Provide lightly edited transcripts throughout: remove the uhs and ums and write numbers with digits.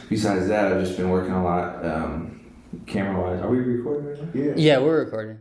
besides that, I've just been working a lot camera-wise. Are we recording right now? Yeah, we're recording.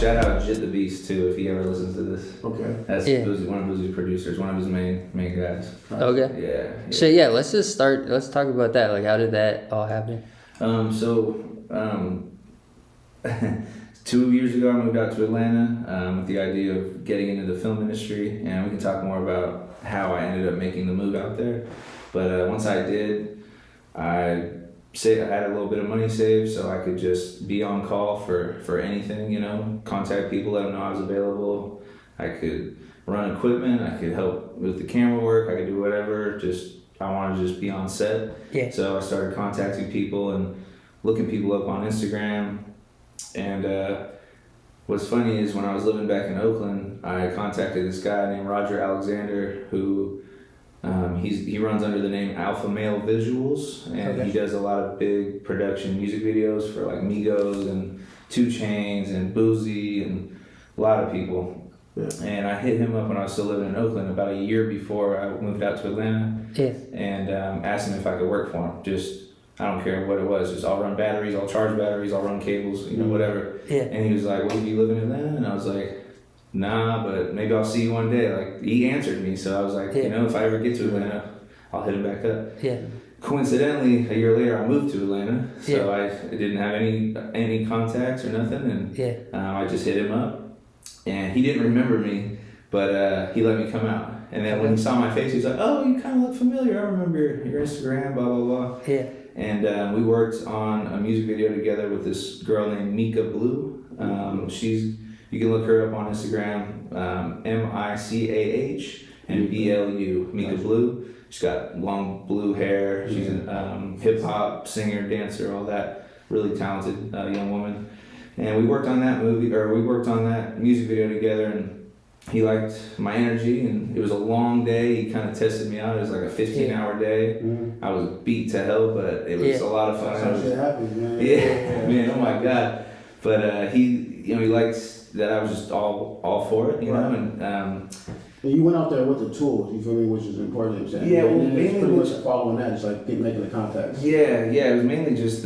Shout out Jit the Beast too, if he ever listens to this. Okay. That's Boosie, one of Boosie's producers, one of his main guys. Okay. Yeah. So yeah, let's just start. Let's talk about that. Like, how did that all happen? 2 years ago, I moved out to Atlanta with the idea of getting into the film industry, and we can talk more about how I ended up making the move out there. But once I did, I had a little bit of money saved so I could just be on call for anything, you know, contact people, let them know I was available. I could run equipment, I could help with the camera work, I could do whatever, I wanted to just be on set. Yeah. So I started contacting people and looking people up on Instagram. And what's funny is when I was living back in Oakland, I contacted this guy named Roger Alexander who he runs under the name Alpha Male Visuals, and he does a lot of big production music videos for like Migos and 2 Chainz and Boosie and a lot of people. Yeah. And I hit him up when I was still living in Oakland about a year before I moved out to Atlanta. Yeah. And asked him if I could work for him. I don't care what it was, just I'll run batteries, I'll charge batteries, I'll run cables, you know, whatever. Yeah. And he was like, well, do you live in Atlanta? And I was like, nah, but maybe I'll see you one day. Like, he answered me, so I was like, you know, if I ever get to Atlanta, I'll hit him back up. Yeah. Coincidentally, a year later, I moved to Atlanta, so I didn't have any contacts or nothing, and I just hit him up, and he didn't remember me, but he let me come out. And then when he saw my face, he was like, oh, you kind of look familiar. I remember your Instagram, blah, blah, blah. Yeah. And we worked on a music video together with this girl named Mika Blue. You can look her up on Instagram, Micah and BLU, Mika Blue. She's got long blue hair. She's a hip hop singer, dancer, all that. Really talented young woman. And we worked on that music video together, and he liked my energy, and it was a long day. He kind of tested me out. It was like a 15-hour day. I was beat to hell, but it was a lot of fun. That shit happens, man. Yeah, man, oh my God. But he liked that I was just all for it, you know, and you went out there with the tools, you feel me, which is important. Yeah, well, mainly it's pretty much following that, just like making the contacts. Yeah, it was mainly just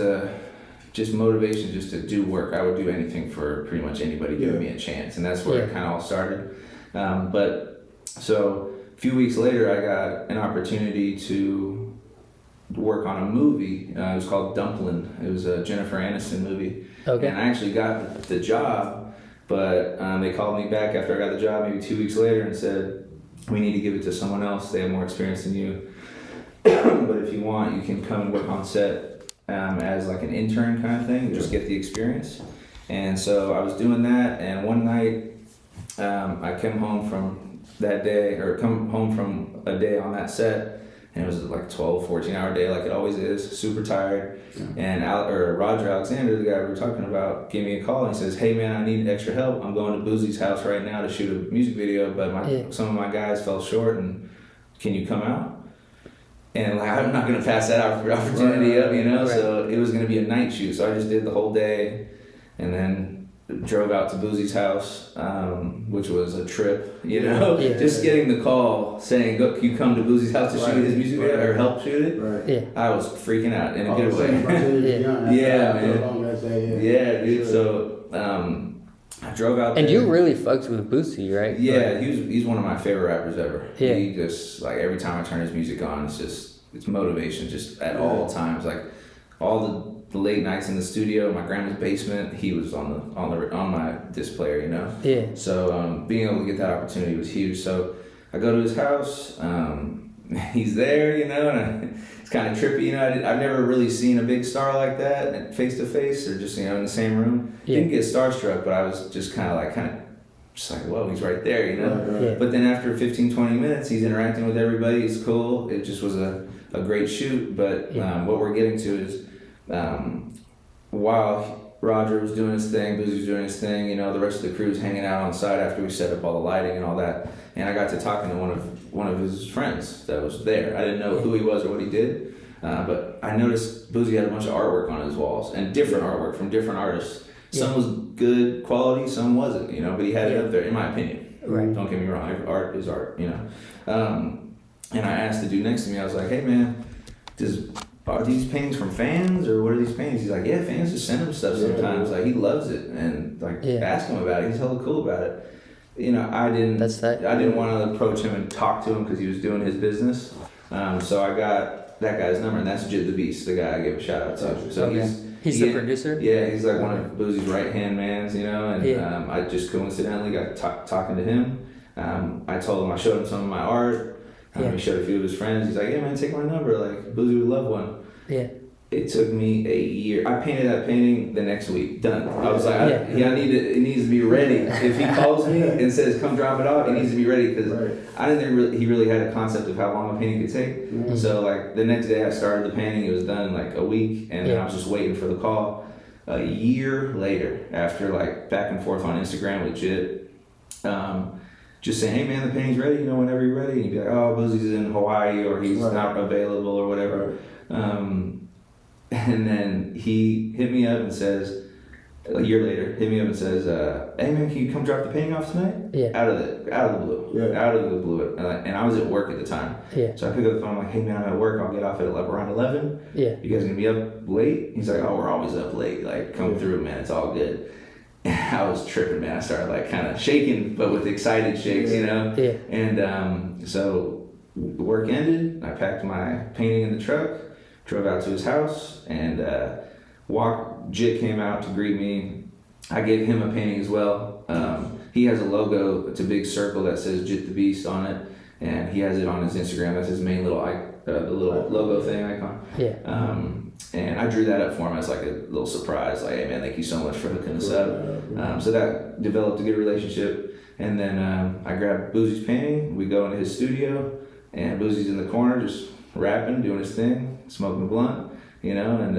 motivation, just to do work. I would do anything for pretty much anybody giving me a chance, and that's where it kind of all started. But so a few weeks later, I got an opportunity to work on a movie. It was called Dumplin'. It was a Jennifer Aniston movie. Okay. And I actually got the job, but they called me back after I got the job maybe 2 weeks later and said, we need to give it to someone else. They have more experience than you. But if you want, you can come and work on set as like an intern kind of thing, just get the experience. And so I was doing that, and one night I came home from a day on that set, and it was like 14-hour day like it always is, super tired. And Roger Alexander, the guy we were talking about, gave me a call and he says, hey man, I need extra help. I'm going to Boosie's house right now to shoot a music video, but some of my guys fell short, and can you come out? And like, I'm not going to pass that opportunity up, you know? Right. So it was going to be a night shoot, so I just did the whole day, and then drove out to Boosie's house, which was a trip, you know? Just getting the call saying, "Go, you come to Boosie's house to shoot his music video or help shoot it?" Right. Yeah. I was freaking out in a good way. Yeah, dude. So I drove out there. And you really fucked with Boosie, right? Yeah, he's one of my favorite rappers ever. Yeah. He just, like, every time I turn his music on, it's motivation just at all times. Like, all the late nights in the studio, my grandma's basement, he was on my disc player, you know? Yeah. So being able to get that opportunity was huge. So I go to his house, he's there, you know, and it's kind of trippy, you know. I've never really seen a big star like that face to face, or just, you know, in the same room. Didn't get starstruck, but I was just kind of just like, whoa, he's right there, you know? Yeah. But then after 15, 20 minutes, he's interacting with everybody, it's cool. It just was a great shoot, but what we're getting to is, while Roger was doing his thing, Boosie was doing his thing, you know, the rest of the crew was hanging out on site after we set up all the lighting and all that, and I got to talking to one of his friends that was there. I didn't know who he was or what he did, but I noticed Boosie had a bunch of artwork on his walls, and different artwork from different artists, Some was good quality, some wasn't, you know, but he had it up there, in my opinion. Right. Don't get me wrong, art is art, you know. And I asked the dude next to me, I was like, hey man, are these paintings from fans or what are these paintings? He's like, yeah, fans just send him stuff sometimes. Like, he loves it, and like, ask him about it. He's hella cool about it. You know, I didn't want to approach him and talk to him because he was doing his business. So I got that guy's number, and that's Jit the Beast, the guy I gave a shout out to. So he's the producer? Yeah, he's like one of Boosie's right-hand mans, you know, and I just coincidentally got talking to him. I told him, I showed him some of my art. He showed a few of his friends. He's like, yeah, man, take my number. Like, Boosie would love one. Yeah. It took me a year. I painted that painting the next week. Done. I was like, it needs to be ready. If he calls me and says, come drop it off, it needs to be ready, because I didn't think he really had a concept of how long a painting could take. Mm-hmm. So like the next day I started the painting, it was done in like a week, and then I was just waiting for the call. A year later, after like back and forth on Instagram with Jit, just saying, hey man, the painting's ready, you know, whenever you're ready. And he'd be like, oh, Boosie's in Hawaii, or he's not available, or whatever. And then he hit me up and says, a year later, hey man, can you come drop the painting off tonight? Yeah. Out of the blue. And I was at work at the time. Yeah. So I pick up the phone, I'm like, hey man, I'm at work, I'll get off at around 11. Yeah. You guys gonna be up late? He's like, oh, we're always up late. Like, come through, man, it's all good. I was tripping, man. I started like kind of shaking, but with excited shakes, you know? Yeah. And so the work ended. I packed my painting in the truck, drove out to his house, and Jit came out to greet me. I gave him a painting as well. He has a logo. It's a big circle that says Jit the Beast on it, and he has it on his Instagram. That's his main little logo thing icon. Yeah. And I drew that up for him as like a little surprise, like, hey man, thank you so much for hooking us up. So that developed a good relationship. And then I grabbed Boosie's painting. We go into his studio, and Boosie's in the corner just rapping, doing his thing, smoking a blunt, you know, and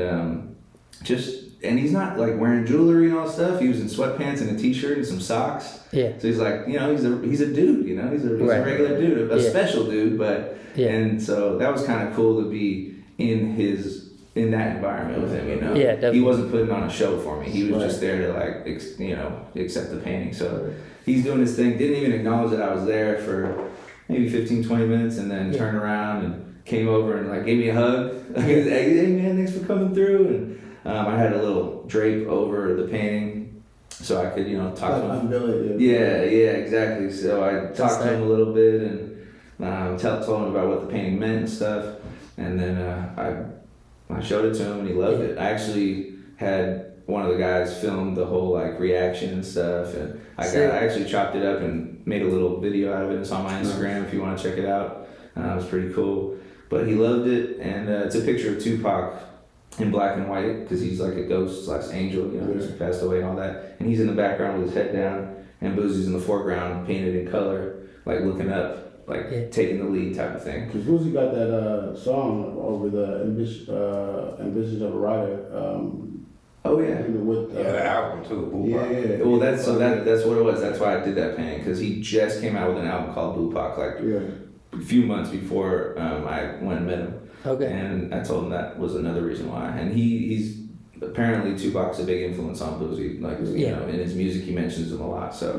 and he's not like wearing jewelry and all that stuff. He was in sweatpants and a t-shirt and some socks. Yeah. So he's like, you know, he's a dude, you know, he's a regular dude, a special dude, but and so that was kind of cool to be in that environment with him, you know. Yeah, definitely. He wasn't putting on a show for me. He was just there to like, accept the painting. So he's doing his thing. Didn't even acknowledge that I was there for maybe 15, 20 minutes, and then turned around and came over and like gave me a hug. Hey man, thanks for coming through. And I had a little drape over the painting so I could, you know, talk to him. Yeah, exactly. So I talked to him a little bit and told him about what the painting meant and stuff. And then I showed it to him and he loved it. I actually had one of the guys film the whole like reaction and stuff, and I actually chopped it up and made a little video out of it. It's on my Instagram if you want to check it out. It was pretty cool. But he loved it, and it's a picture of Tupac in black and white because he's like a ghost / angel, you know, he's passed away and all that. And he's in the background with his head down, and Boosie's in the foreground, painted in color, like looking up. Like taking the lead type of thing. Because Boosie got that song over the Ambitions of a Writer. With the album too. Yeah. Well, that's what it was. That's why I did that painting, because he just came out with an album called Bupac a few months before I went and met him. Okay. And I told him that was another reason why. And he's apparently Tupac's a big influence on Boosie. Like you know, in his music he mentions him a lot. So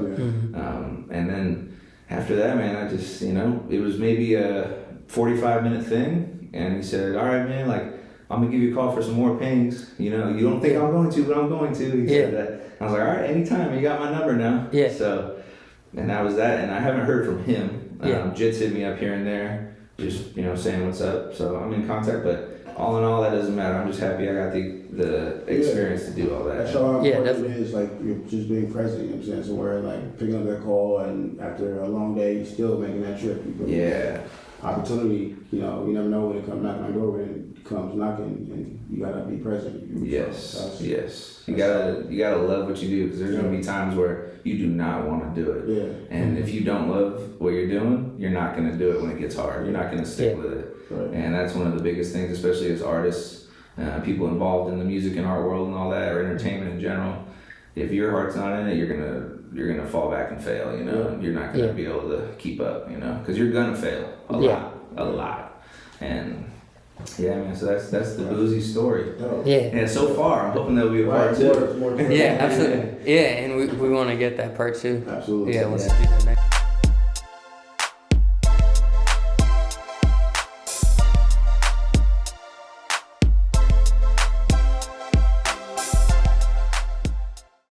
and then. After that, man, I just, you know, it was maybe a 45-minute thing, and he said, all right, man, like, I'm going to give you a call for some more paintings. You know, you don't think I'm going to, but I'm going to. He said that. I was like, all right, anytime. You got my number now. Yeah. So, and that was that, and I haven't heard from him. Jit's hit me up here and there, just, you know, saying what's up. So I'm in contact, but all in all, that doesn't matter. I'm just happy I got the experience to do all that. That's how important it is, like, you're just being present, you know what I'm saying? So we're like picking up that call, and after a long day, still making that trip. Opportunity, you know, you never know when it comes knocking on the door, when it comes knocking, and you gotta be present. Yes. You gotta love what you do, because there's gonna be times where you do not want to do it. Yeah. And if you don't love what you're doing, you're not gonna do it when it gets hard. You're not gonna stick with it. Right. And that's one of the biggest things, especially as artists, people involved in the music and art world and all that, or entertainment in general. If your heart's not in it, you're gonna fall back and fail. You know, you're not gonna be able to keep up. You know, because you're gonna fail a lot, and Yeah, man. So that's the Boosie story. Yeah. And so far, I'm hoping there'll be a part two. Yeah, absolutely. Yeah, and we want to get that part 2. Absolutely. Yeah, let's do that next.